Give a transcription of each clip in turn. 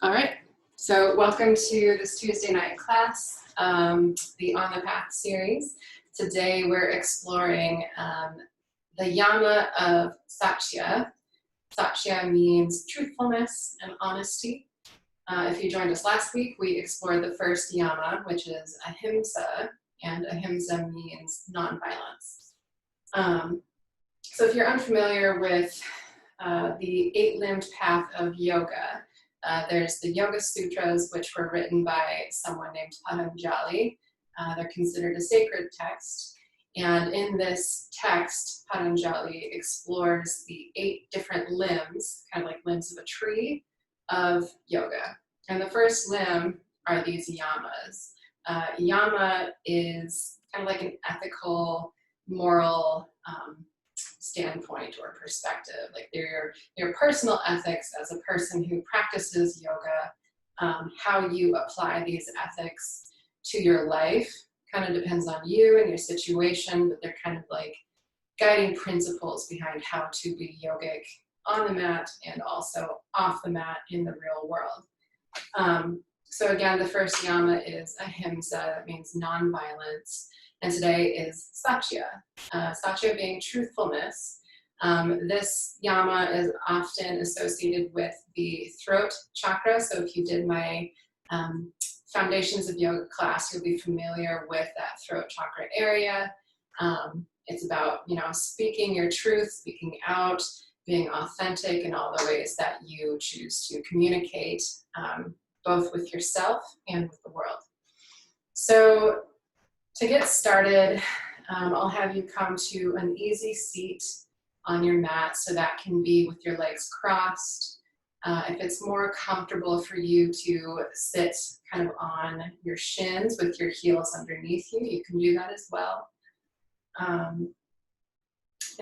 All right, so welcome to this Tuesday night class, the On the Path series. Today we're exploring the yama of Satya. Satya means truthfulness and honesty. If you joined us last week, we explored the first yama, which is ahimsa, and ahimsa means nonviolence. So if you're unfamiliar with the eight-limbed path of yoga, there's the Yoga Sutras, which were written by someone named Patanjali. They're considered a sacred text. And in this text, Patanjali explores the 8 different limbs, kind of like limbs of a tree, of yoga. And the first limb are these yamas. Yama is kind of like an ethical, moral standpoint or perspective, like your personal ethics as a person who practices yoga. How you apply these ethics to your life kind of depends on you and your situation, but they're kind of like guiding principles behind how to be yogic on the mat and also off the mat in the real world. So again, the first yama is ahimsa, that means nonviolence. And today is Satya, Satya being truthfulness. This yama is often associated with the throat chakra. So if you did my Foundations of Yoga class, you'll be familiar with that throat chakra area. It's about, speaking your truth, speaking out, being authentic in all the ways that you choose to communicate, both with yourself and with the world. So to get started, I'll have you come to an easy seat on your mat, so that can be with your legs crossed. If it's more comfortable for you to sit kind of on your shins with your heels underneath you, you can do that as well. And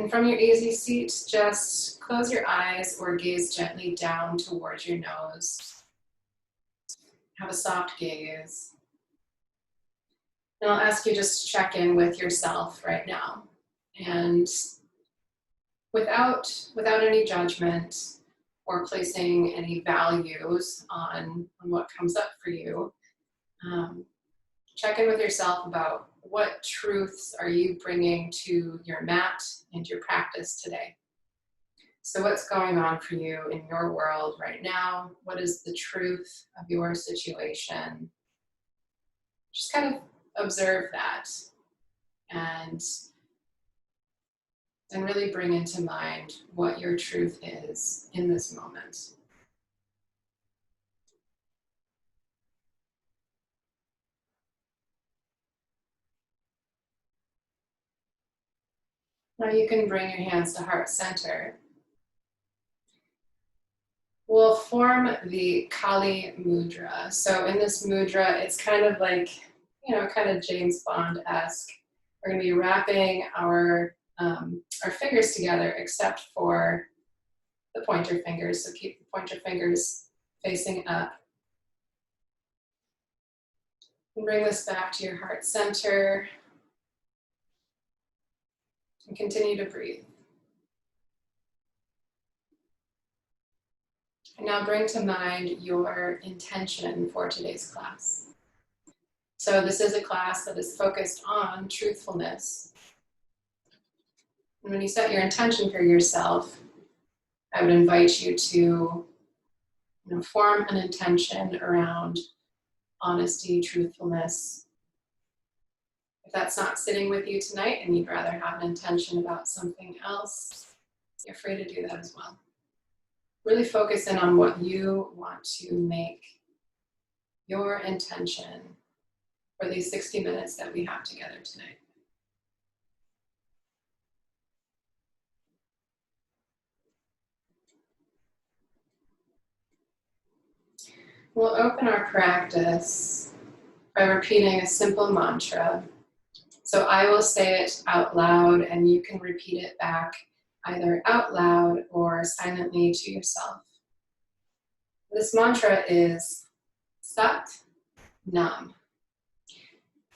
from your easy seat, just close your eyes or gaze gently down towards your nose. Have a soft gaze. And I'll ask you just to check in with yourself right now. And without any judgment or placing any values on what comes up for you, check in with yourself about what truths are you bringing to your mat and your practice today. So what's going on for you in your world right now? What is the truth of your situation? Just kind of observe that and really bring into mind what your truth is in this moment. Now you can bring your hands to heart center. We'll form the Kali Mudra. So in this mudra, it's kind of like, kind of James Bond-esque. We're going to be wrapping our fingers together except for the pointer fingers. So keep the pointer fingers facing up. And bring this back to your heart center. And continue to breathe. And now bring to mind your intention for today's class. So this is a class that is focused on truthfulness. And when you set your intention for yourself, I would invite you to form an intention around honesty, truthfulness. If that's not sitting with you tonight and you'd rather have an intention about something else, you're free to do that as well. Really focus in on what you want to make your intention for these 60 minutes that we have together tonight. We'll open our practice by repeating a simple mantra. So I will say it out loud and you can repeat it back either out loud or silently to yourself. This mantra is Sat Nam.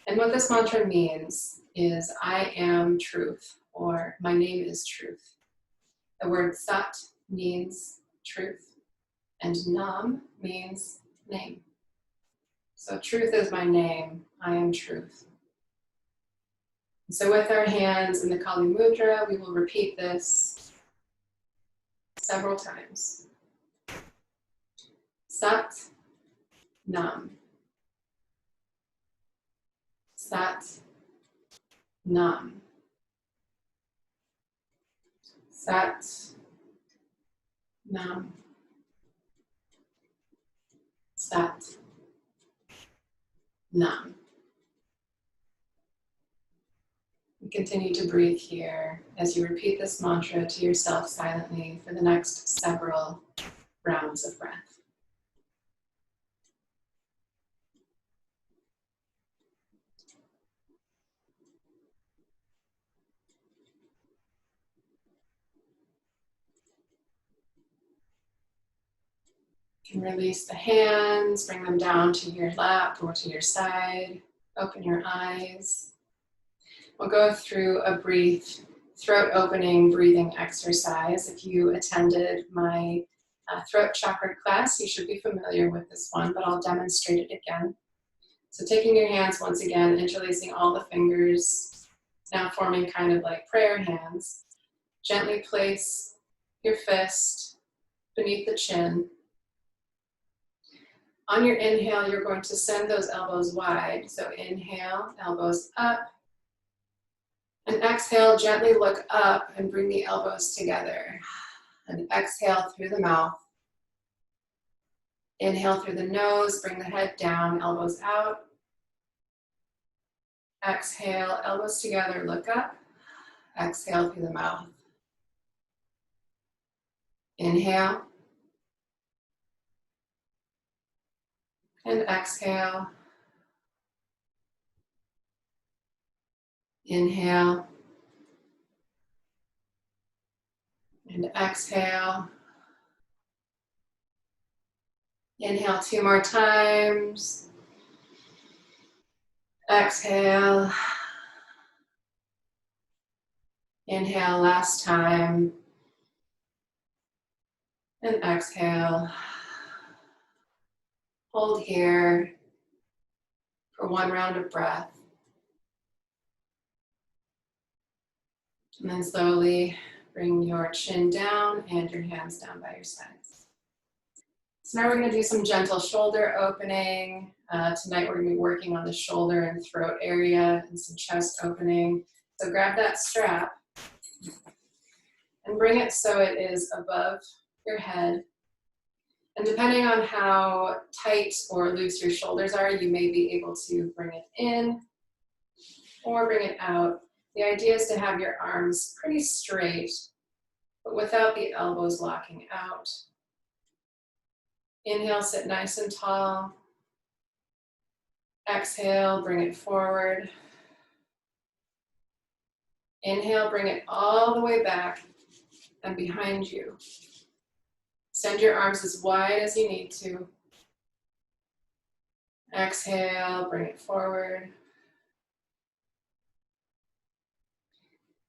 And what this mantra means is I am truth, or my name is truth. The word Sat means truth, And Nam means name. So truth is my name. I am truth. So with our hands in the Kali Mudra, we will repeat this several times. Sat, Nam. Sat, Nam. Sat, Nam. Sat, Nam. And continue to breathe here as you repeat this mantra to yourself silently for the next several rounds of breath. You can release the hands, bring them down to your lap or to your side. Open your eyes. We'll go through a brief throat opening breathing exercise. If you attended my throat chakra class, you should be familiar with this one, but I'll demonstrate it again. So taking your hands once again, interlacing all the fingers, now forming kind of like prayer hands. Gently place your fist beneath the chin. On your inhale, you're going to send those elbows wide. So inhale, elbows up. And exhale, gently look up and bring the elbows together. And exhale through the mouth. Inhale through the nose, bring the head down, elbows out. Exhale, elbows together, look up. Exhale through the mouth. Inhale. And exhale. Inhale. And exhale. Inhale 2 more times. Exhale. Inhale last time. And exhale. Hold here for 1 round of breath. And then slowly bring your chin down and your hands down by your sides. So now we're going to do some gentle shoulder opening. Tonight we're going to be working on the shoulder and throat area and some chest opening. So grab that strap and bring it so it is above your head. And depending on how tight or loose your shoulders are, you may be able to bring it in or bring it out. The idea is to have your arms pretty straight, but without the elbows locking out. Inhale, sit nice and tall. Exhale, bring it forward. Inhale, bring it all the way back and behind you. Send your arms as wide as you need to. Exhale, bring it forward.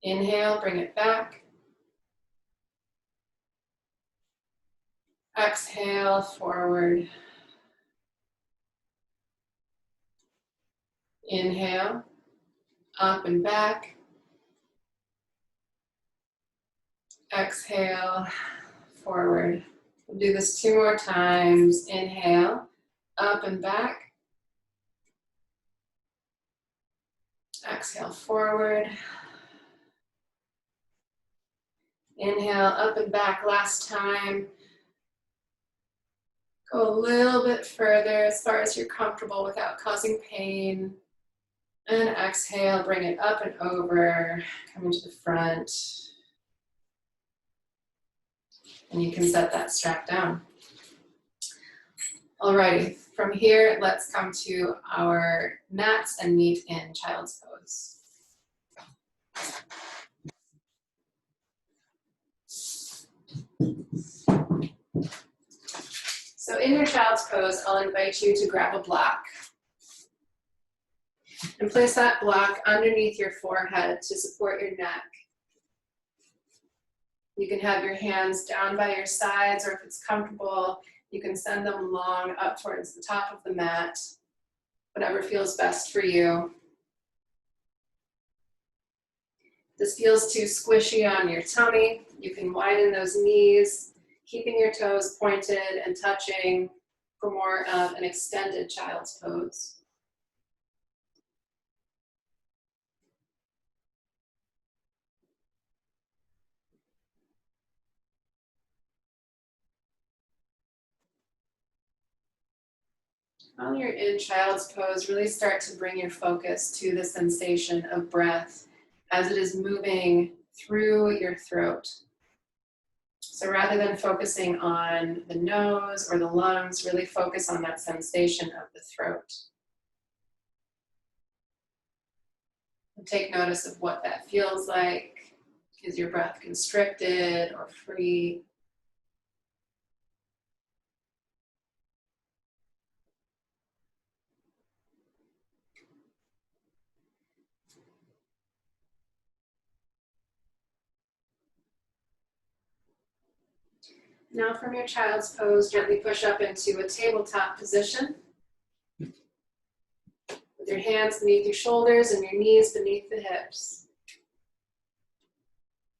Inhale, bring it back. Exhale, forward. Inhale, up and back. Exhale, forward. We'll do this 2 more times. Inhale, up and back. Exhale, forward. Inhale, up and back. Last time. Go a little bit further as far as you're comfortable without causing pain. And exhale, bring it up and over, coming to the front. And you can set that strap down. Alrighty, from here, let's come to our mats and meet in child's pose. So in your child's pose, I'll invite you to grab a block and place that block underneath your forehead to support your neck. You can have your hands down by your sides, or if it's comfortable, You can send them long up towards the top of the mat, whatever feels best for you. If this feels too squishy on your tummy, you can widen those knees, keeping your toes pointed and touching for more of an extended child's pose. While you're in child's pose, really start to bring your focus to the sensation of breath as it is moving through your throat. So rather than focusing on the nose or the lungs, really focus on that sensation of the throat. And take notice of what that feels like. Is your breath constricted or free? Now from your child's pose, gently push up into a tabletop position. With your hands beneath your shoulders and your knees beneath the hips.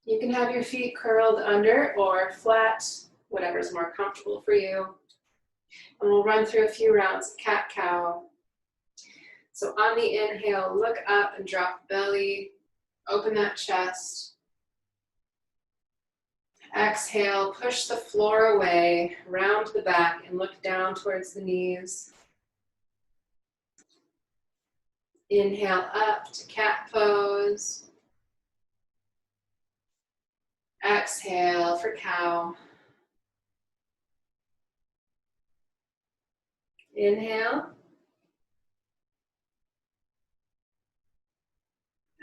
You can have your feet curled under or flat, whatever's more comfortable for you. And we'll run through a few rounds of cat-cow. So on the inhale, look up and drop belly, open that chest. Exhale, push the floor away, round the back and look down towards the knees. Inhale up to cat pose. Exhale for cow. Inhale.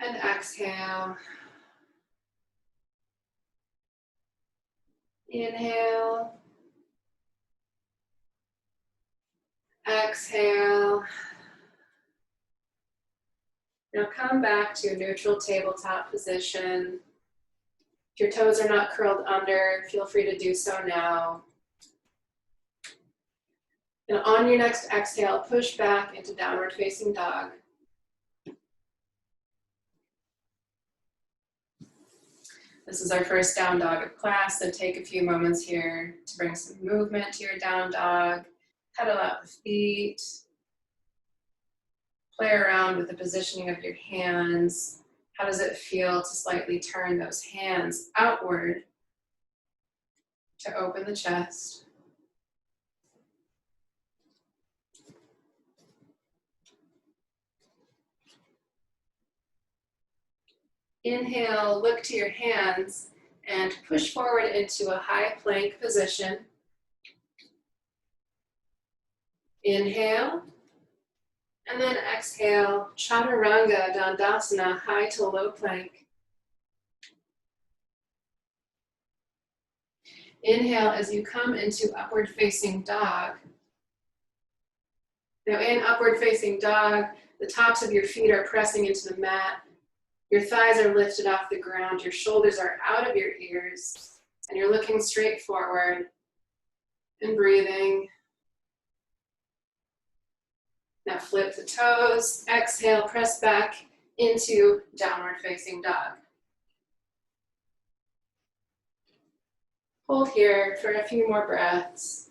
And exhale. Inhale. Exhale. Now come back to a neutral tabletop position. If your toes are not curled under, feel free to do so now. And on your next exhale, push back into downward facing dog. This is our first down dog of class, so take a few moments here to bring some movement to your down dog. Pedal out the feet. Play around with the positioning of your hands. How does it feel to slightly turn those hands outward to open the chest? Inhale, look to your hands and push forward into a high plank position. Inhale, and then exhale, Chaturanga Dandasana, high to low plank. Inhale as you come into upward facing dog. Now in upward facing dog, the tops of your feet are pressing into the mat. Your thighs are lifted off the ground, your shoulders are out of your ears, and you're looking straight forward and breathing. Now flip the toes, exhale, press back into downward facing dog. Hold here for a few more breaths.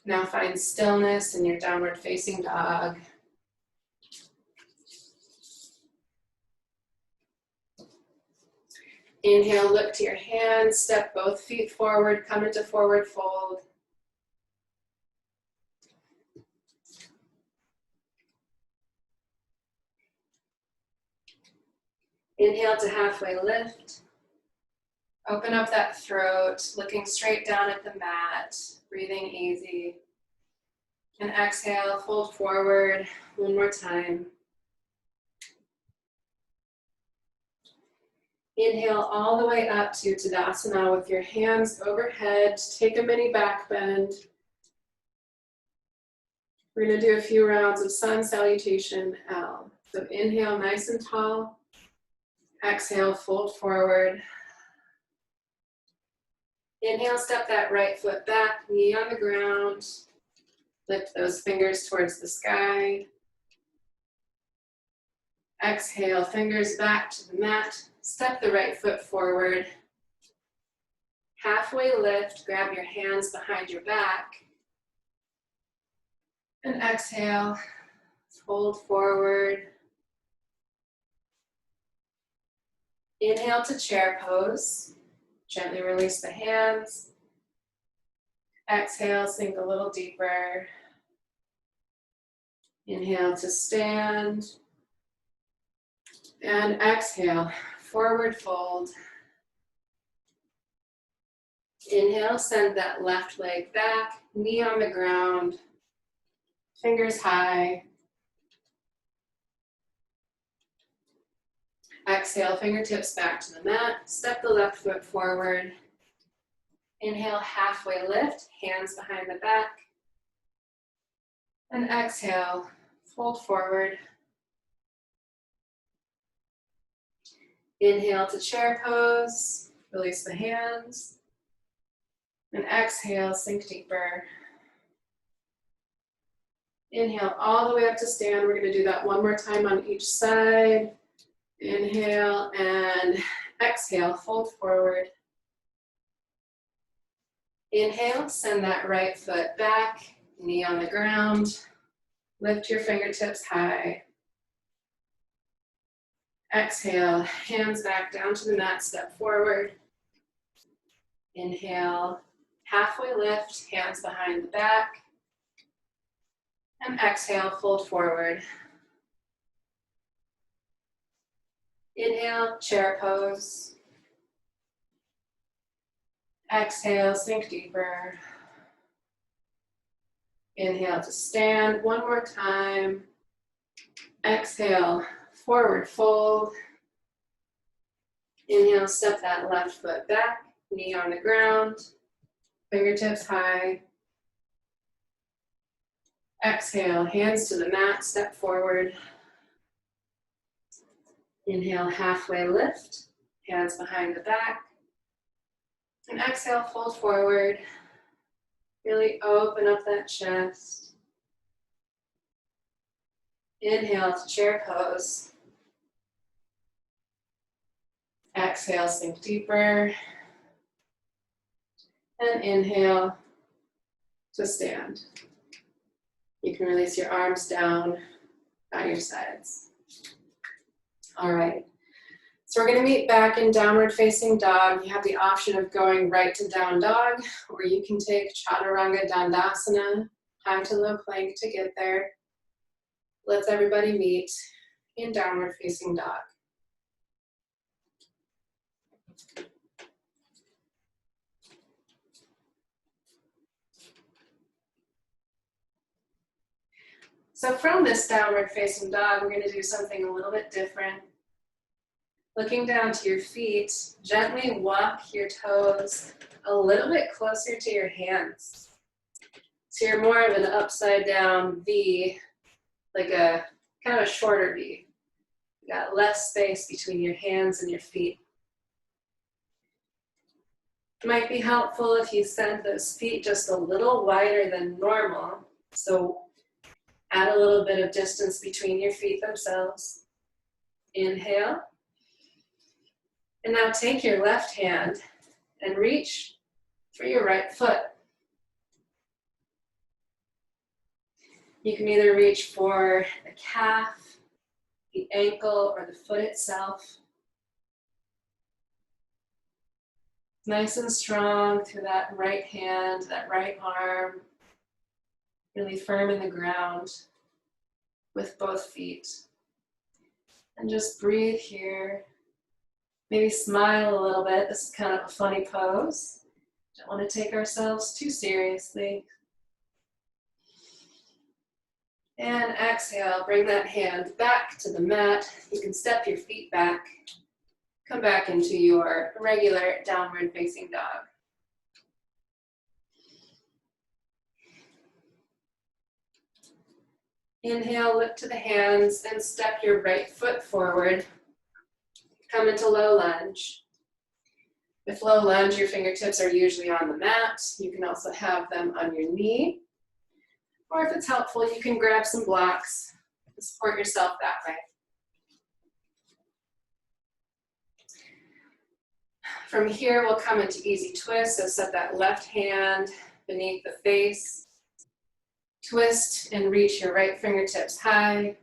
Now find stillness in your downward facing dog. Inhale, look to your hands, step both feet forward, come into forward fold. Inhale to halfway lift. Open up that throat, looking straight down at the mat, breathing easy. And exhale, fold forward one more time. Inhale all the way up to Tadasana with your hands overhead. Take a mini back bend. We're going to do a few rounds of sun salutation L. So inhale nice and tall. Exhale, fold forward. Inhale, step that right foot back, knee on the ground. Lift those fingers towards the sky. Exhale, fingers back to the mat. Step the right foot forward. Halfway lift, grab your hands behind your back. And exhale, fold forward. Inhale to chair pose. Gently release the hands. Exhale, sink a little deeper. Inhale to stand. And exhale, forward fold. Inhale, send that left leg back, knee on the ground, fingers high. Exhale, fingertips back to the mat, step the left foot forward. Inhale, halfway lift, hands behind the back. And exhale, fold forward. Inhale to chair pose, release the hands. And exhale, sink deeper. Inhale all the way up to stand. We're going to do that one more time on each side. Inhale and exhale, fold forward. Inhale, send that right foot back, knee on the ground. Lift your fingertips high. Exhale, hands back down to the mat, step forward. Inhale, halfway lift, hands behind the back. And exhale, fold forward. Inhale, chair pose. Exhale, sink deeper. Inhale to stand one more time. Exhale, forward fold. Inhale, step that left foot back, knee on the ground, fingertips high. Exhale, hands to the mat, step forward. Inhale, halfway lift, hands behind the back. And exhale, fold forward. Really open up that chest. Inhale to chair pose. Exhale, sink deeper. And inhale to stand. You can release your arms down by your sides. All right. So we're going to meet back in downward facing dog. You have the option of going right to down dog, or you can take chaturanga dandasana, high to low plank to get there. Let's everybody meet in downward facing dog. So from this downward facing dog, we're going to do something a little bit different. Looking down to your feet, gently walk your toes a little bit closer to your hands. So you're more of an upside down V, like a kind of a shorter V. You got less space between your hands and your feet. It might be helpful if you send those feet just a little wider than normal. So add a little bit of distance between your feet themselves. Inhale. And now take your left hand and reach for your right foot. You can either reach for the calf, the ankle, or the foot itself. Nice and strong through that right hand, that right arm. Really firm in the ground with both feet. And just breathe here. Maybe smile a little bit. This is kind of a funny pose. Don't want to take ourselves too seriously. And exhale, bring that hand back to the mat. You can step your feet back. Come back into your regular downward facing dog. Inhale, lift to the hands and step your right foot forward. Come into low lunge. With low lunge, your fingertips are usually on the mat. You can also have them on your knee. Or if it's helpful, you can grab some blocks and support yourself that way. From here, we'll come into easy twist. So set that left hand beneath the face. Twist and reach your right fingertips high.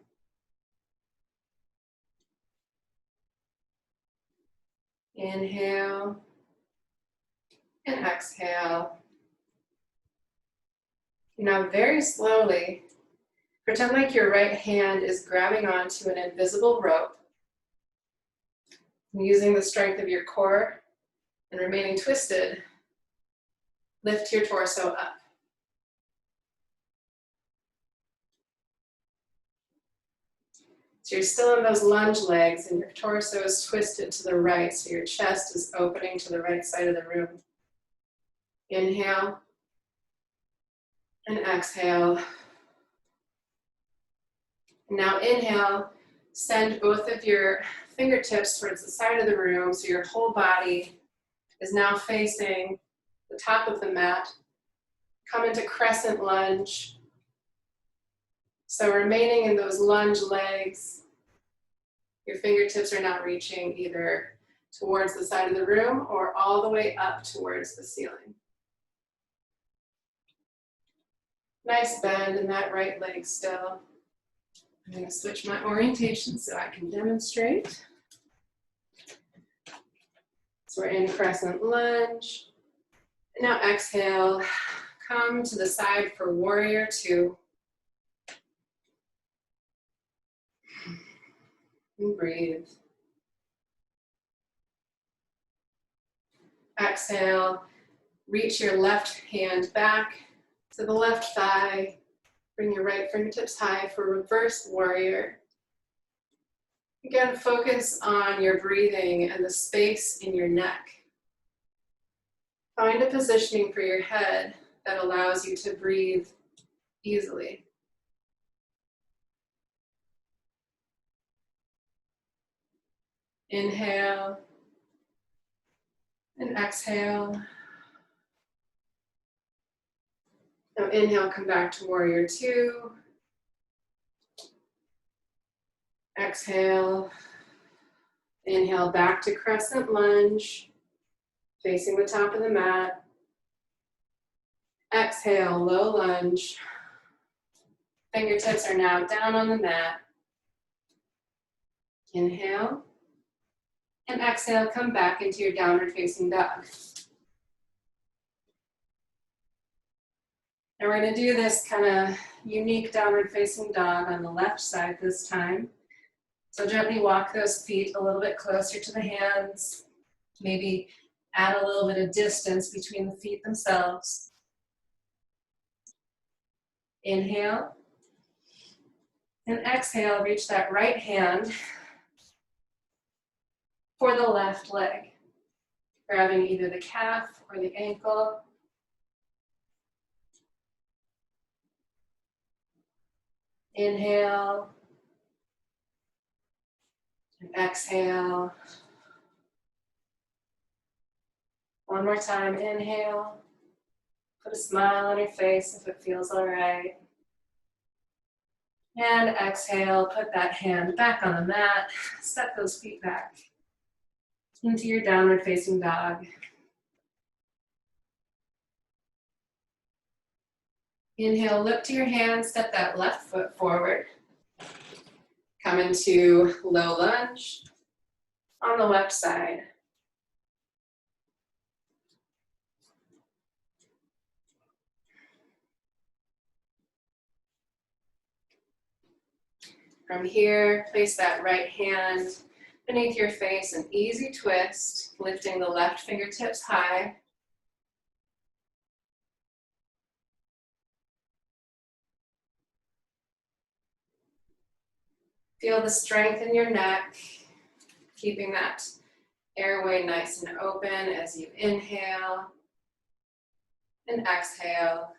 Inhale and exhale. Now very slowly, pretend like your right hand is grabbing onto an invisible rope. And using the strength of your core and remaining twisted, lift your torso up. So you're still in those lunge legs and your torso is twisted to the right, so your chest is opening to the right side of the room. Inhale and exhale. Now inhale, send both of your fingertips towards the side of the room so your whole body is now facing the top of the mat. Come into crescent lunge. So remaining in those lunge legs, your fingertips are now reaching either towards the side of the room or all the way up towards the ceiling. Nice bend in that right leg still. I'm going to switch my orientation so I can demonstrate. So we're in crescent lunge. Now exhale, come to the side for warrior two. And breathe. Exhale, reach your left hand back to the left thigh. Bring your right fingertips high for reverse warrior. Again, focus on your breathing and the space in your neck. Find a positioning for your head that allows you to breathe easily. Inhale and exhale. Now inhale, come back to warrior two. Exhale. Inhale back to crescent lunge, facing the top of the mat. Exhale, low lunge. Fingertips are now down on the mat. Inhale. And exhale, come back into your downward facing dog. And we're going to do this kind of unique downward facing dog on the left side this time. So gently walk those feet a little bit closer to the hands. Maybe add a little bit of distance between the feet themselves. Inhale. And exhale, reach that right hand for the left leg, grabbing either the calf or the ankle. Inhale. And exhale. One more time, inhale. Put a smile on your face if it feels all right. And exhale, put that hand back on the mat. Step those feet back into your downward facing dog. Inhale, look to your hands, step that left foot forward. Come into low lunge on the left side. From here, place that right hand beneath your face, an easy twist, lifting the left fingertips high. Feel the strength in your neck, keeping that airway nice and open as you inhale and exhale.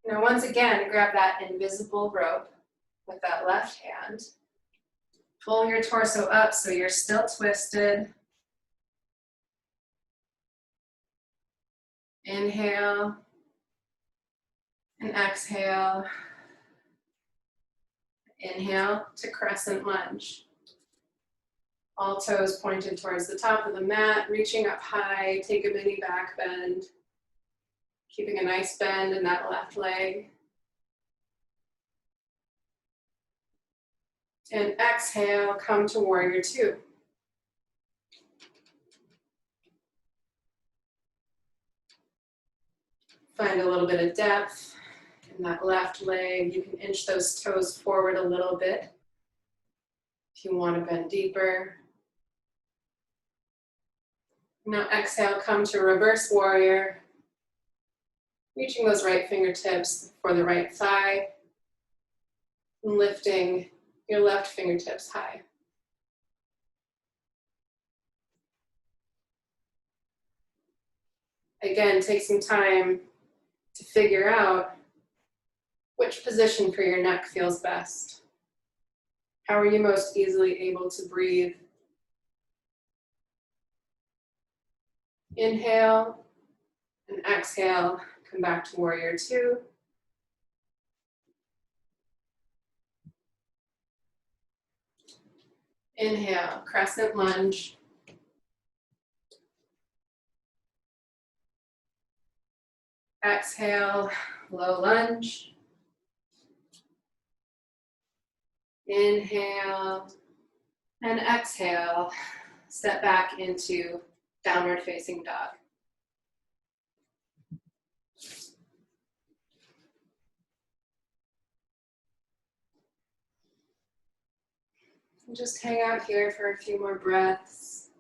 Now once again, grab that invisible rope with that left hand. Pull your torso up so you're still twisted. Inhale and exhale. Inhale to crescent lunge. All toes pointed towards the top of the mat, reaching up high, take a mini back bend, keeping a nice bend in that left leg. And exhale, come to warrior two. Find a little bit of depth in that left leg. You can inch those toes forward a little bit if you want to bend deeper. Now exhale, come to reverse warrior. Reaching those right fingertips for the right thigh. And lifting your left fingertips high. Again, take some time to figure out which position for your neck feels best. How are you most easily able to breathe? Inhale and exhale, come back to warrior two. Inhale, crescent lunge. Exhale, low lunge. Inhale and exhale, step back into downward facing dog. And just hang out here for a few more breaths.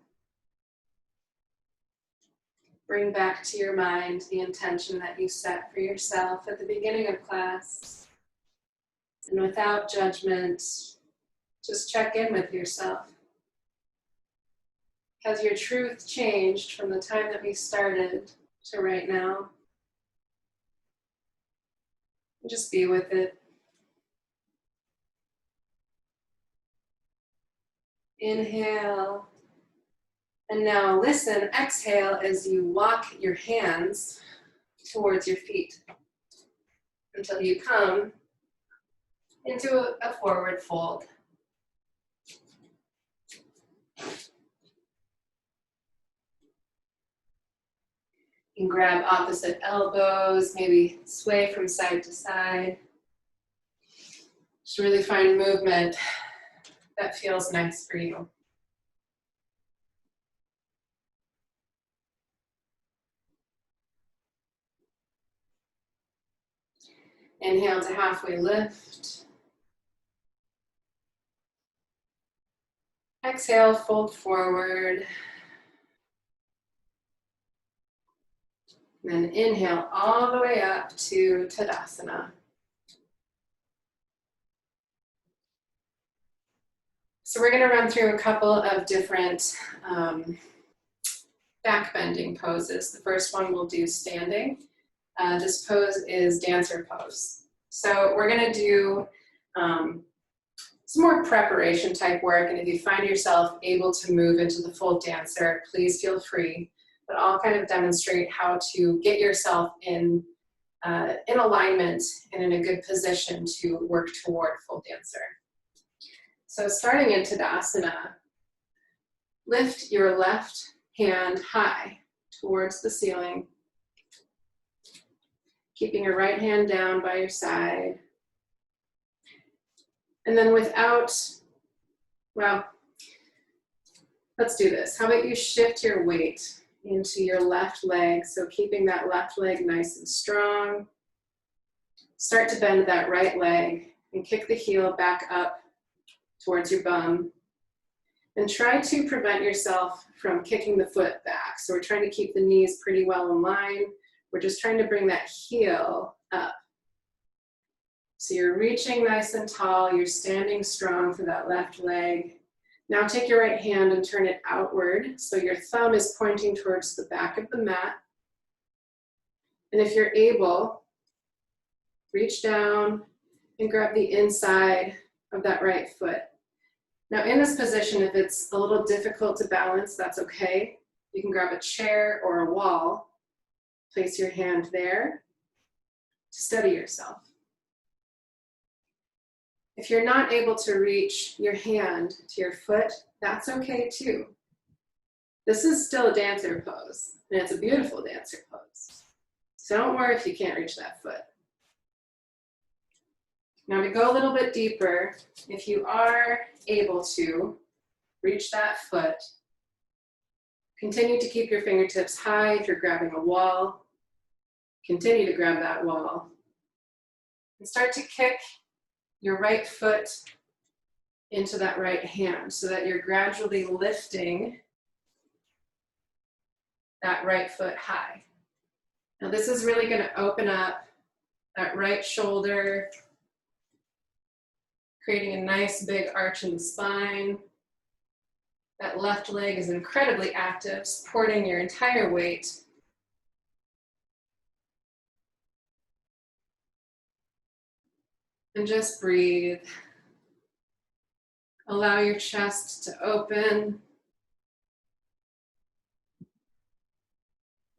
Bring back to your mind the intention that you set for yourself at the beginning of class. And without judgment, just check in with yourself. Has your truth changed from the time that we started to right now? Just be with it. Inhale. And now listen, exhale as you walk your hands towards your feet until you come into a forward fold. You can grab opposite elbows, maybe sway from side to side. Just really find movement that feels nice for you. Inhale to halfway lift. Exhale, fold forward. And then inhale all the way up to Tadasana. So we're going to run through a couple of different back bending poses. The first one we'll do standing. This pose is dancer pose. So we're going to do some more preparation type work, and if you find yourself able to move into the full dancer, please feel free. But I'll kind of demonstrate how to get yourself in alignment and in a good position to work toward full dancer. So starting in Tadasana, lift your left hand high towards the ceiling, keeping your right hand down by your side. And then let's do this. How about you shift your weight into your left leg, so keeping that left leg nice and strong. Start to bend that right leg and kick the heel back up towards your bum. And try to prevent yourself from kicking the foot back. So we're trying to keep the knees pretty well in line. We're just trying to bring that heel up. So you're reaching nice and tall, you're standing strong for that left leg. Now take your right hand and turn it outward, so your thumb is pointing towards the back of the mat. And if you're able, reach down and grab the inside of that right foot. Now in this position, if it's a little difficult to balance, that's okay. You can grab a chair or a wall, place your hand there to steady yourself. If you're not able to reach your hand to your foot, that's okay too. This is still a dancer pose, and it's a beautiful dancer pose. So don't worry if you can't reach that foot. Now to go a little bit deeper, if you are able to reach that foot, continue to keep your fingertips high. If you're grabbing a wall, continue to grab that wall. And start to kick your right foot into that right hand so that you're gradually lifting that right foot high. Now this is really going to open up that right shoulder, creating a nice big arch in the spine. That left leg is incredibly active, supporting your entire weight. And just breathe. Allow your chest to open.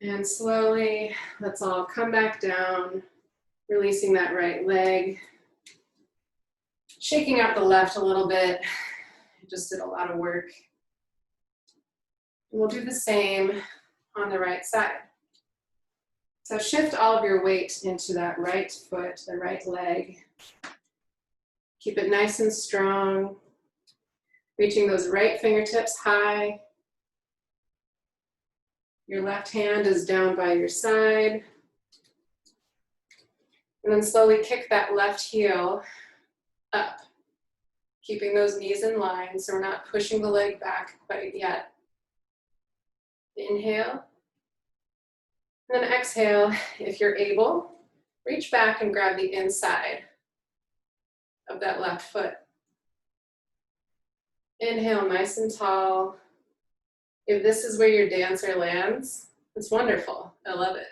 And slowly, let's all come back down, releasing that right leg. Shaking out the left a little bit. Just did a lot of work. And we'll do the same on the right side. So shift all of your weight into that right foot, the right leg. Keep it nice and strong. Reaching those right fingertips high. Your left hand is down by your side. And then slowly kick that left heel up. Keeping those knees in line so we're not pushing the leg back quite yet. Inhale. And then exhale, if you're able, reach back and grab the inside of that left foot. Inhale, nice and tall. If this is where your dancer lands, it's wonderful. I love it.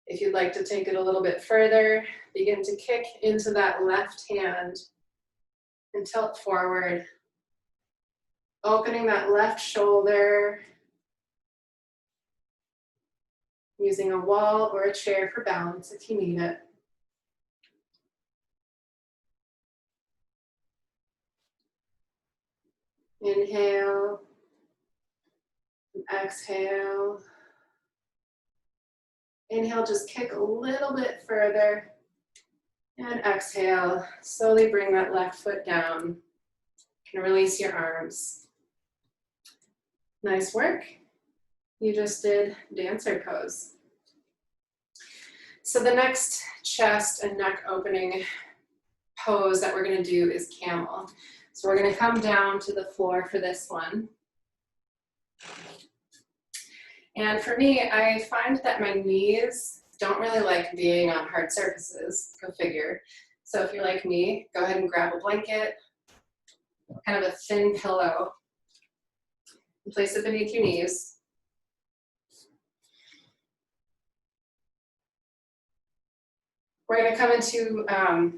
If you'd like to take it a little bit further, begin to kick into that left hand and tilt forward, opening that left shoulder, using a wall or a chair for balance if you need it. Inhale, and exhale. Inhale, just kick a little bit further. And exhale, slowly bring that left foot down. You can release your arms. Nice work. You just did dancer pose. So the next chest and neck opening pose that we're going to do is camel. So we're going to come down to the floor for this one. And for me, I find that my knees don't really like being on hard surfaces, go figure. So if you're like me, go ahead and grab a blanket, kind of a thin pillow, and place it beneath your knees. We're going to come into kind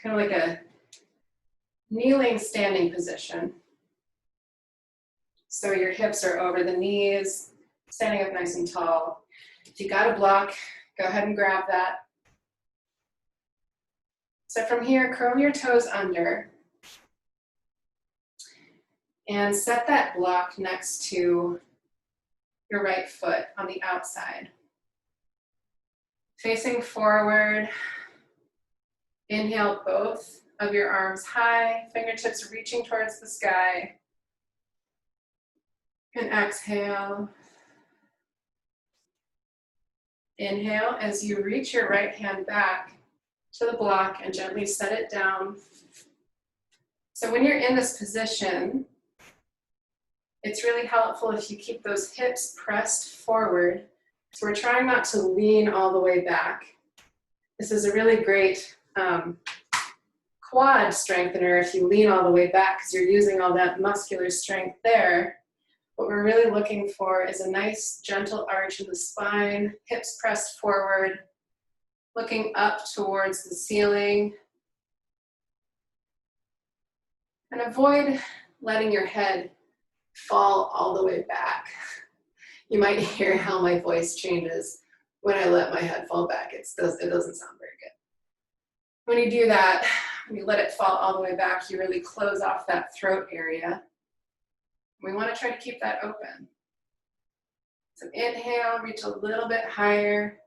of like a kneeling standing position. So your hips are over the knees, standing up nice and tall. If you got a block, go ahead and grab that. So from here, curl your toes under and set that block next to your right foot on the outside. Facing forward, inhale both of your arms high, fingertips reaching towards the sky. And exhale. Inhale as you reach your right hand back to the block and gently set it down. So when you're in this position, it's really helpful if you keep those hips pressed forward. So we're trying not to lean all the way back. This is a really great quad strengthener if you lean all the way back because you're using all that muscular strength there. What we're really looking for is a nice gentle arch in the spine, hips pressed forward, looking up towards the ceiling. And avoid letting your head fall all the way back. You might hear how my voice changes when I let my head fall back. It doesn't sound very good. When you do that, when you let it fall all the way back, you really close off that throat area. We want to try to keep that open. So inhale, reach a little bit higher,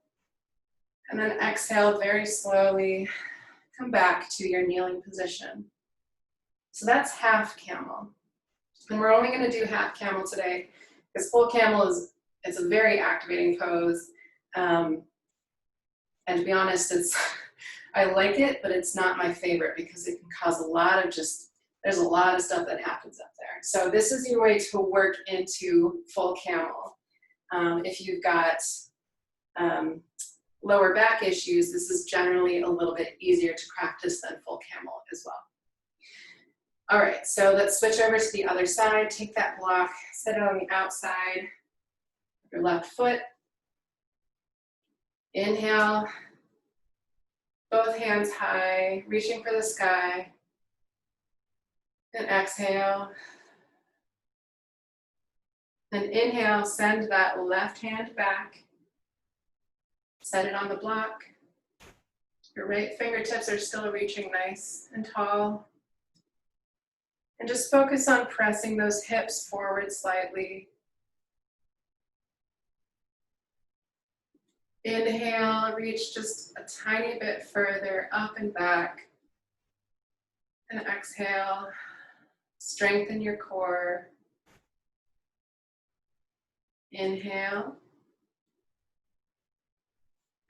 and then exhale very slowly. Come back to your kneeling position. So that's half camel. And we're only going to do half camel today because full camel it's a very activating pose. And to be honest, I like it, but it's not my favorite because it can cause there's a lot of stuff that happens up there. So this is your way to work into full camel. If you've got lower back issues, this is generally a little bit easier to practice than full camel as well. All right, so let's switch over to the other side. Take that block, set it on the outside of your left foot. Inhale, both hands high, reaching for the sky. And exhale. And inhale, send that left hand back. Set it on the block. Your right fingertips are still reaching nice and tall. And just focus on pressing those hips forward slightly. Inhale, reach just a tiny bit further up and back. And exhale, strengthen your core. Inhale.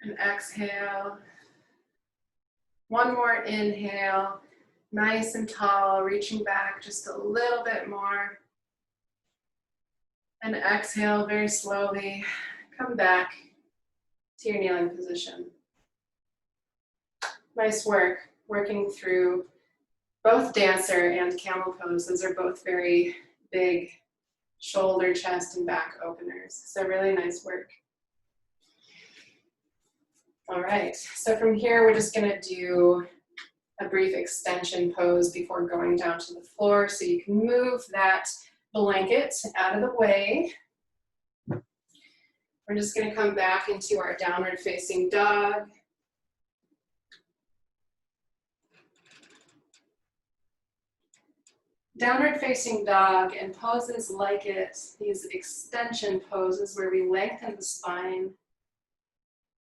And exhale. One more inhale. Nice and tall, reaching back just a little bit more. And exhale very slowly. Come back to your kneeling position. Nice work, working through both dancer and camel pose. Those are both very big shoulder, chest, and back openers. So really nice work. All right, so from here, we're just gonna do a brief extension pose before going down to the floor. So you can move that blanket out of the way. We're just gonna come back into our downward facing dog. Downward facing dog and poses like it, these extension poses where we lengthen the spine.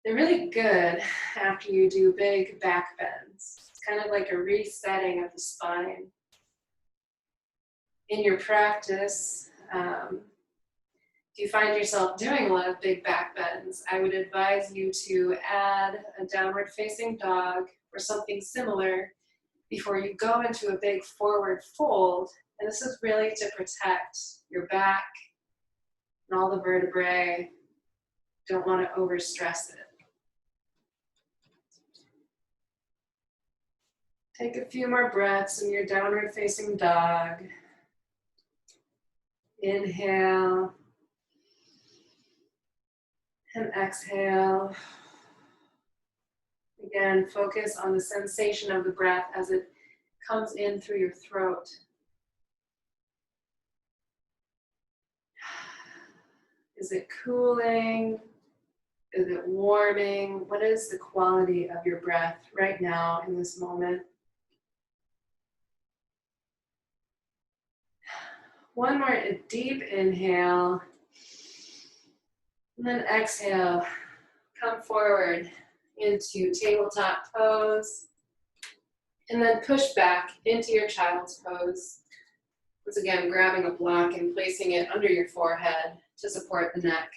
They're really good after you do big back bends. It's kind of like a resetting of the spine. In your practice, if you find yourself doing a lot of big back bends, I would advise you to add a downward facing dog or something similar before you go into a big forward fold. And this is really to protect your back and all the vertebrae. Don't want to overstress it. Take a few more breaths in your downward facing dog. Inhale. And exhale. Again, focus on the sensation of the breath as it comes in through your throat. Is it cooling? Is it warming? What is the quality of your breath right now in this moment? One more deep inhale. And then exhale. Come forward into tabletop pose. And then push back into your child's pose. Once again, grabbing a block and placing it under your forehead to support the neck.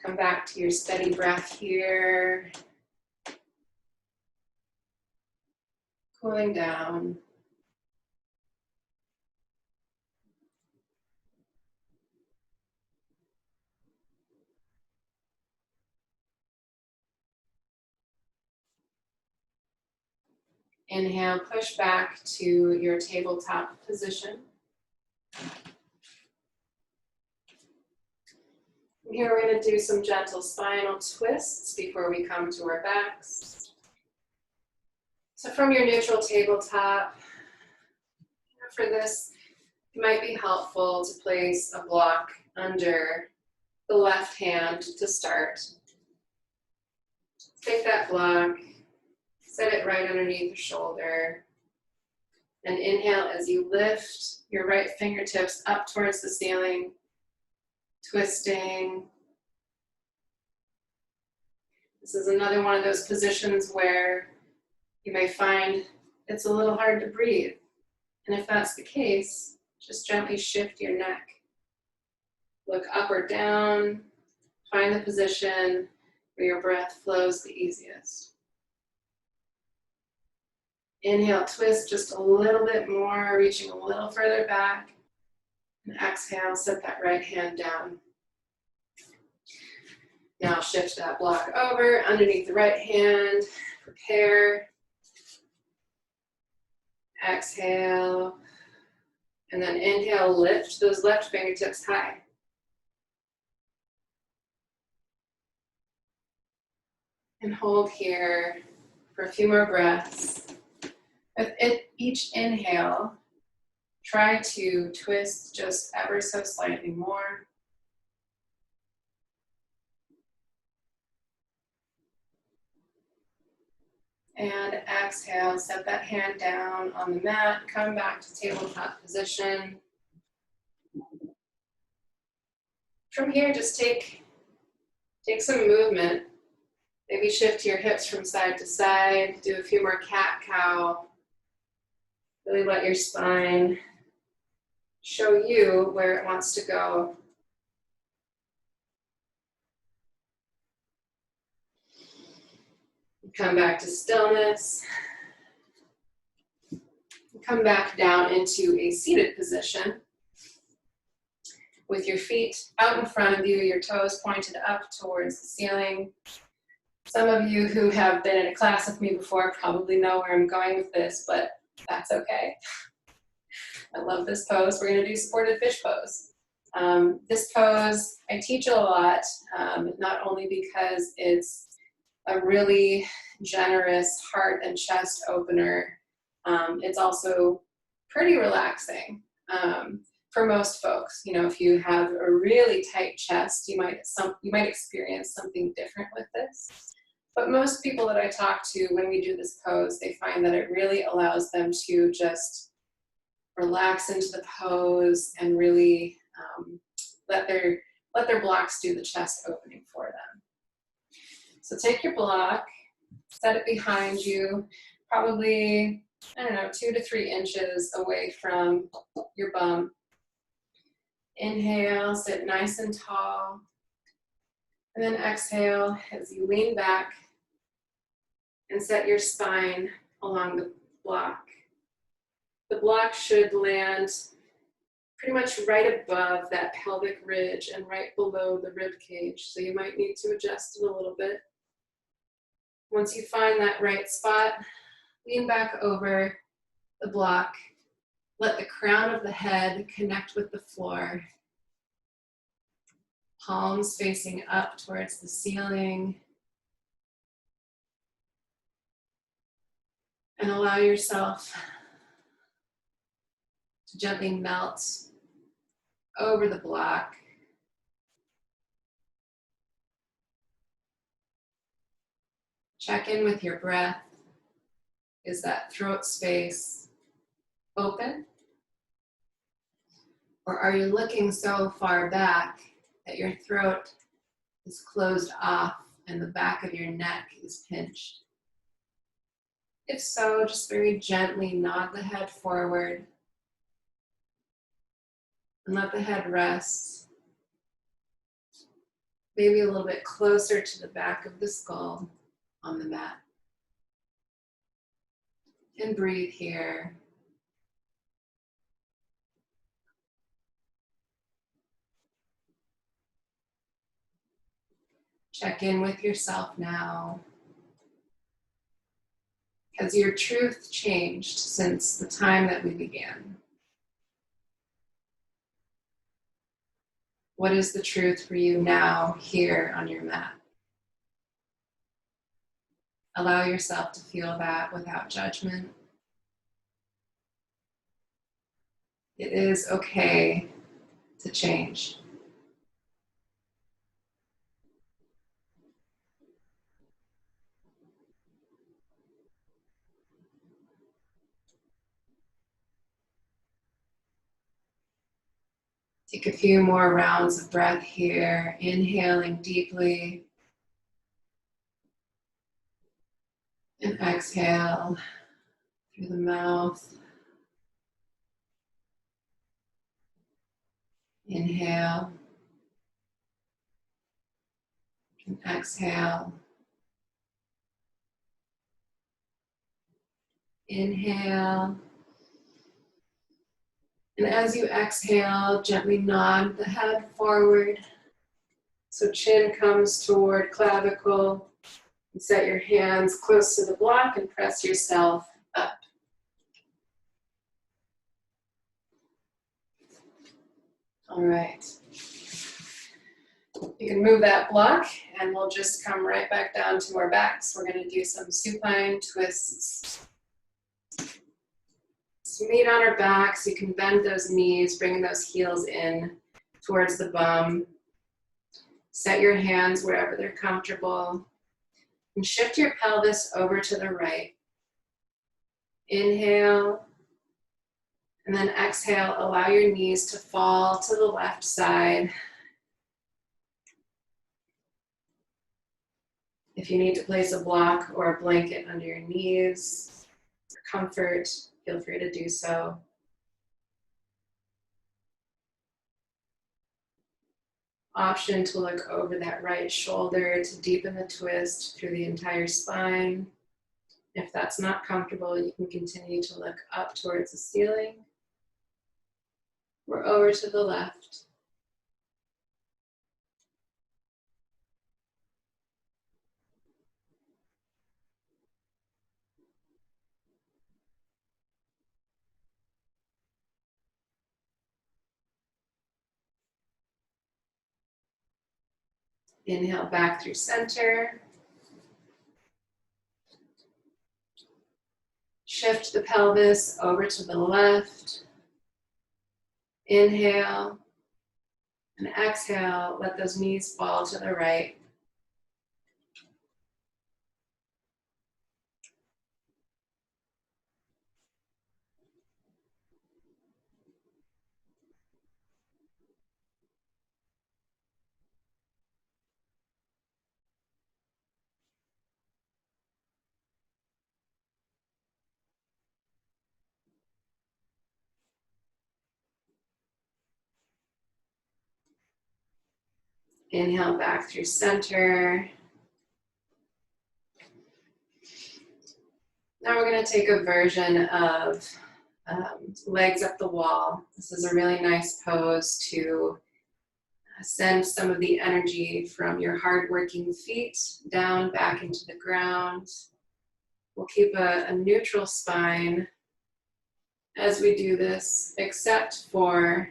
Come back to your steady breath here. Cooling down. Inhale, push back to your tabletop position. Here we're going to do some gentle spinal twists before we come to our backs. So from your neutral tabletop, for this, it might be helpful to place a block under the left hand to start. Take that block, set it right underneath your shoulder, and inhale as you lift your right fingertips up towards the ceiling, twisting. This is another one of those positions where you may find it's a little hard to breathe. And if that's the case, just gently shift your neck. Look up or down, find the position where your breath flows the easiest. Inhale, twist just a little bit more, reaching a little further back. And exhale, set that right hand down. Now shift that block over underneath the right hand. Prepare. Exhale. And then inhale, lift those left fingertips high. And hold here for a few more breaths. With each inhale, try to twist just ever so slightly more. And exhale, set that hand down on the mat, come back to tabletop position. From here, just take some movement. Maybe shift your hips from side to side, do a few more cat-cow. Really let your spine show you where it wants to go. Come back to stillness. Come back down into a seated position with your feet out in front of you, your toes pointed up towards the ceiling. Some of you who have been in a class with me before probably know where I'm going with this, but that's okay. I love this pose. We're going to do supported fish pose. This pose I teach a lot, not only because it's a really generous heart and chest opener. It's also pretty relaxing for most folks. You know, if you have a really tight chest, you might experience something different with this. But most people that I talk to when we do this pose, they find that it really allows them to just relax into the pose and really let their blocks do the chest opening for them. So take your block, set it behind you, probably, 2 to 3 inches away from your bum. Inhale, sit nice and tall. And then exhale as you lean back and set your spine along the block. The block should land pretty much right above that pelvic ridge and right below the rib cage. So you might need to adjust it a little bit. Once you find that right spot, lean back over the block. Let the crown of the head connect with the floor. Palms facing up towards the ceiling. And allow yourself to gently melt over the block. Check in with your breath. Is that throat space open? Or are you looking so far back that your throat is closed off and the back of your neck is pinched? If so, just very gently nod the head forward and let the head rest, maybe a little bit closer to the back of the skull on the mat. And breathe here. Check in with yourself now. Has your truth changed since the time that we began? What is the truth for you now, here on your mat? Allow yourself to feel that without judgment. It is okay to change. Take a few more rounds of breath here, inhaling deeply and exhale through the mouth. Inhale and exhale. Inhale. And as you exhale, gently nod the head forward. So chin comes toward clavicle. And set your hands close to the block and press yourself up. All right. You can move that block and we'll just come right back down to our backs. We're going to do some supine twists. So meet on our backs. You can bend those knees, bring those heels in towards the bum. Set your hands wherever they're comfortable. And shift your pelvis over to the right. Inhale. And then exhale, allow your knees to fall to the left side. If you need to place a block or a blanket under your knees for comfort, feel free to do so. Option to look over that right shoulder to deepen the twist through the entire spine. If that's not comfortable, you can continue to look up towards the ceiling or over to the left. Inhale back through center. Shift the pelvis over to the left. Inhale and exhale, let those knees fall to the right. Inhale back through center. Now we're going to take a version of legs up the wall. This is a really nice pose to send some of the energy from your hardworking feet down back into the ground. We'll keep a neutral spine as we do this, except for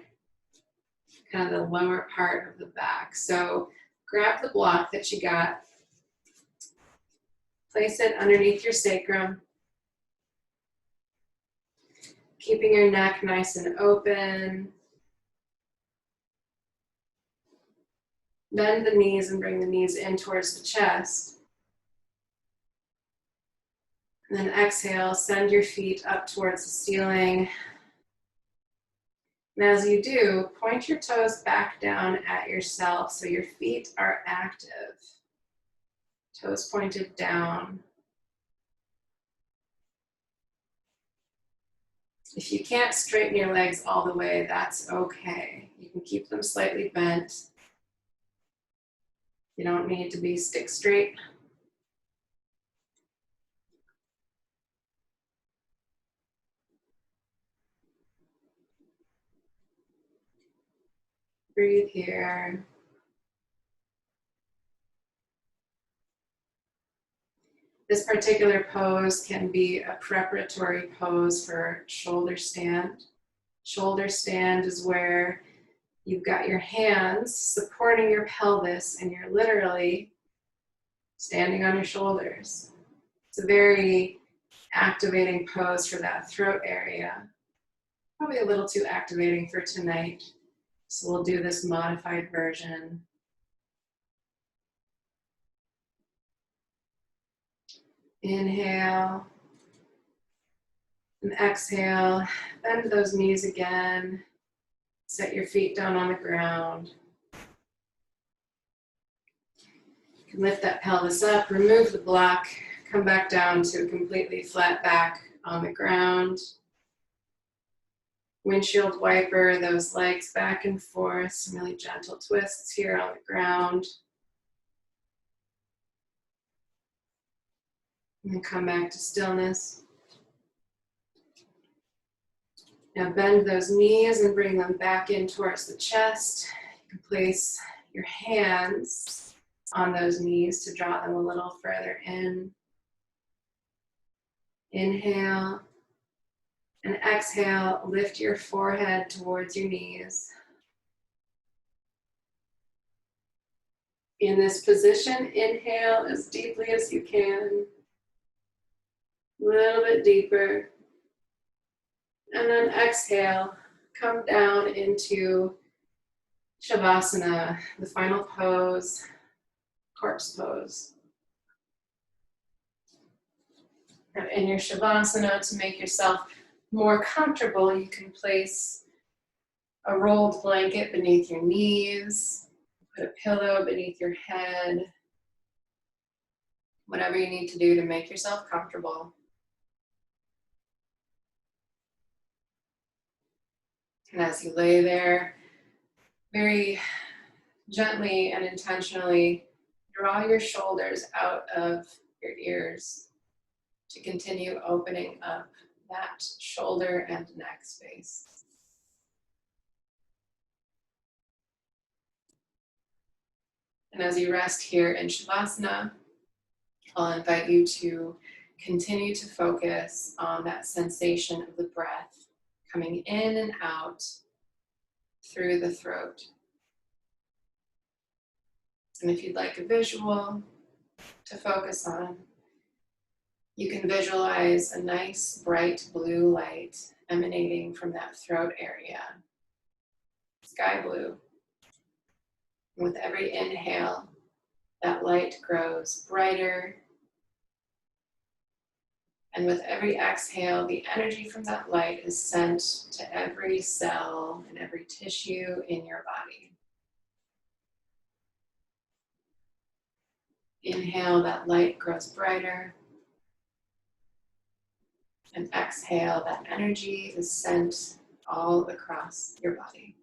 kind of the lower part of the back. So grab the block that you got, place it underneath your sacrum, keeping your neck nice and open. Bend the knees and bring the knees in towards the chest. And then exhale, send your feet up towards the ceiling. And as you do, point your toes back down at yourself so your feet are active. Toes pointed down. If you can't straighten your legs all the way, that's okay. You can keep them slightly bent. You don't need to be stick straight. Breathe here. This particular pose can be a preparatory pose for shoulder stand. Shoulder stand is where you've got your hands supporting your pelvis and you're literally standing on your shoulders. It's a very activating pose for that throat area. Probably a little too activating for tonight. So we'll do this modified version. Inhale and exhale. Bend those knees again. Set your feet down on the ground. You can lift that pelvis up, remove the block, come back down to a completely flat back on the ground. Windshield wiper those legs back and forth, some really gentle twists here on the ground. And then come back to stillness. Now bend those knees and bring them back in towards the chest. You can place your hands on those knees to draw them a little further in. Inhale and exhale, lift your forehead towards your knees. In this position, inhale as deeply as you can. A little bit deeper. And then exhale, come down into Shavasana, the final pose, corpse pose. And in your Shavasana, to make yourself more comfortable, you can place a rolled blanket beneath your knees, put a pillow beneath your head, whatever you need to do to make yourself comfortable. And as you lay there, very gently and intentionally draw your shoulders out of your ears to continue opening up that shoulder and neck space. And as you rest here in Shavasana, I'll invite you to continue to focus on that sensation of the breath coming in and out through the throat. And if you'd like a visual to focus on, you can visualize a nice bright blue light emanating from that throat area, sky blue. And with every inhale, that light grows brighter. And with every exhale, the energy from that light is sent to every cell and every tissue in your body. Inhale, that light grows brighter. And exhale, that energy is sent all across your body.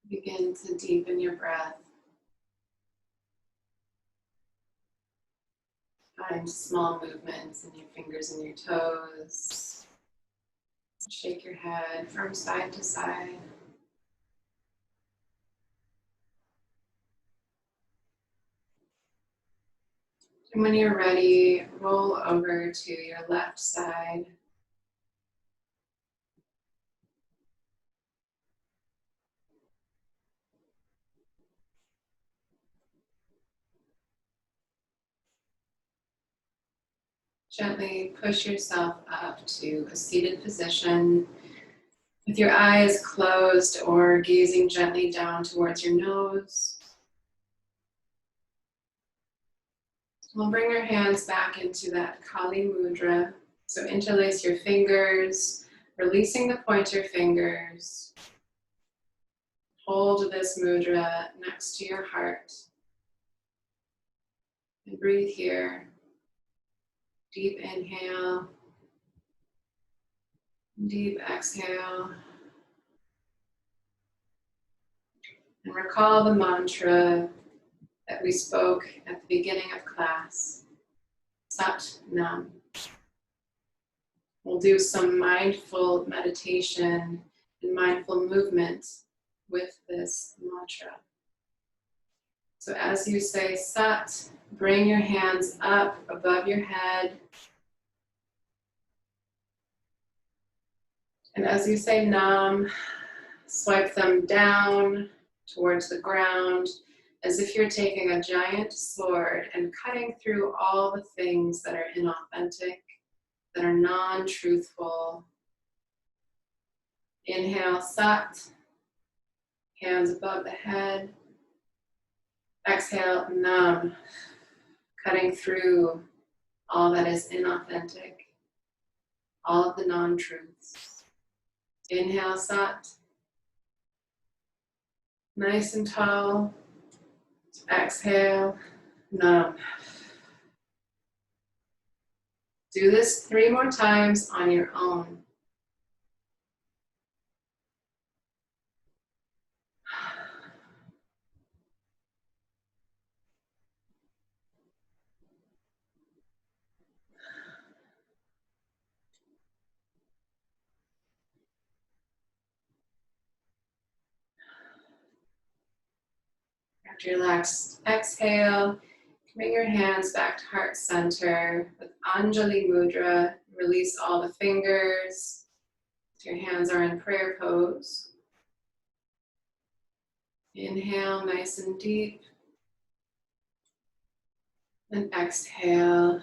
Begin to deepen your breath. Find small movements in your fingers and your toes. Shake your head from side to side. And when you're ready, roll over to your left side. Gently push yourself up to a seated position with your eyes closed or gazing gently down towards your nose. We'll bring our hands back into that Kali Mudra. So interlace your fingers, releasing the pointer fingers. Hold this mudra next to your heart. And breathe here. Deep inhale. Deep exhale. And recall the mantra that we spoke at the beginning of class. Sat Nam. We'll do some mindful meditation and mindful movement with this mantra. So as you say Sat, bring your hands up above your head. And as you say Nam, swipe them down towards the ground as if you're taking a giant sword and cutting through all the things that are inauthentic, that are non-truthful. Inhale, Sat, hands above the head. Exhale, Nam, cutting through all that is inauthentic, all of the non-truths. Inhale, Sat, nice and tall. Exhale, Nam. Do this 3 more times on your own. After your last exhale, bring your hands back to heart center with Anjali Mudra. Release all the fingers. Your hands are in prayer pose. Inhale, nice and deep. And exhale.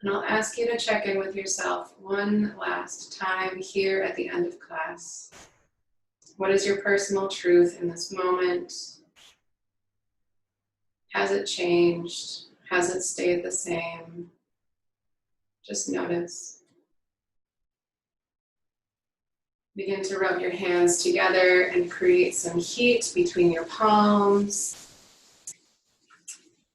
And I'll ask you to check in with yourself one last time here at the end of class. What is your personal truth in this moment? Has it changed? Has it stayed the same? Just notice. Begin to rub your hands together and create some heat between your palms.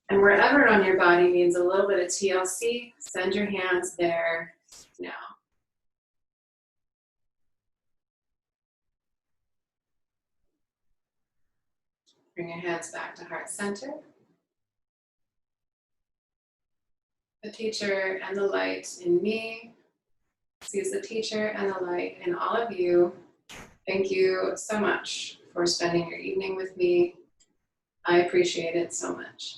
And wherever on your body needs a little bit of TLC, send your hands there now. Bring your hands back to heart center. The teacher and the light in me sees the teacher and the light in all of you. Thank you so much for spending your evening with me. I appreciate it so much.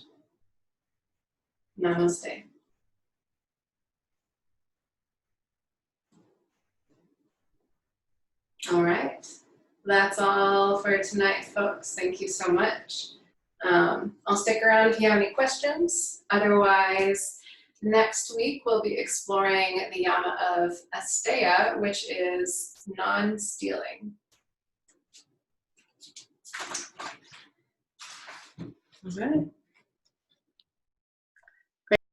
Namaste. All right, that's all for tonight, folks. Thank you so much. I'll stick around if you have any questions. Otherwise, next week we'll be exploring the yama of asteya, which is non-stealing. All right.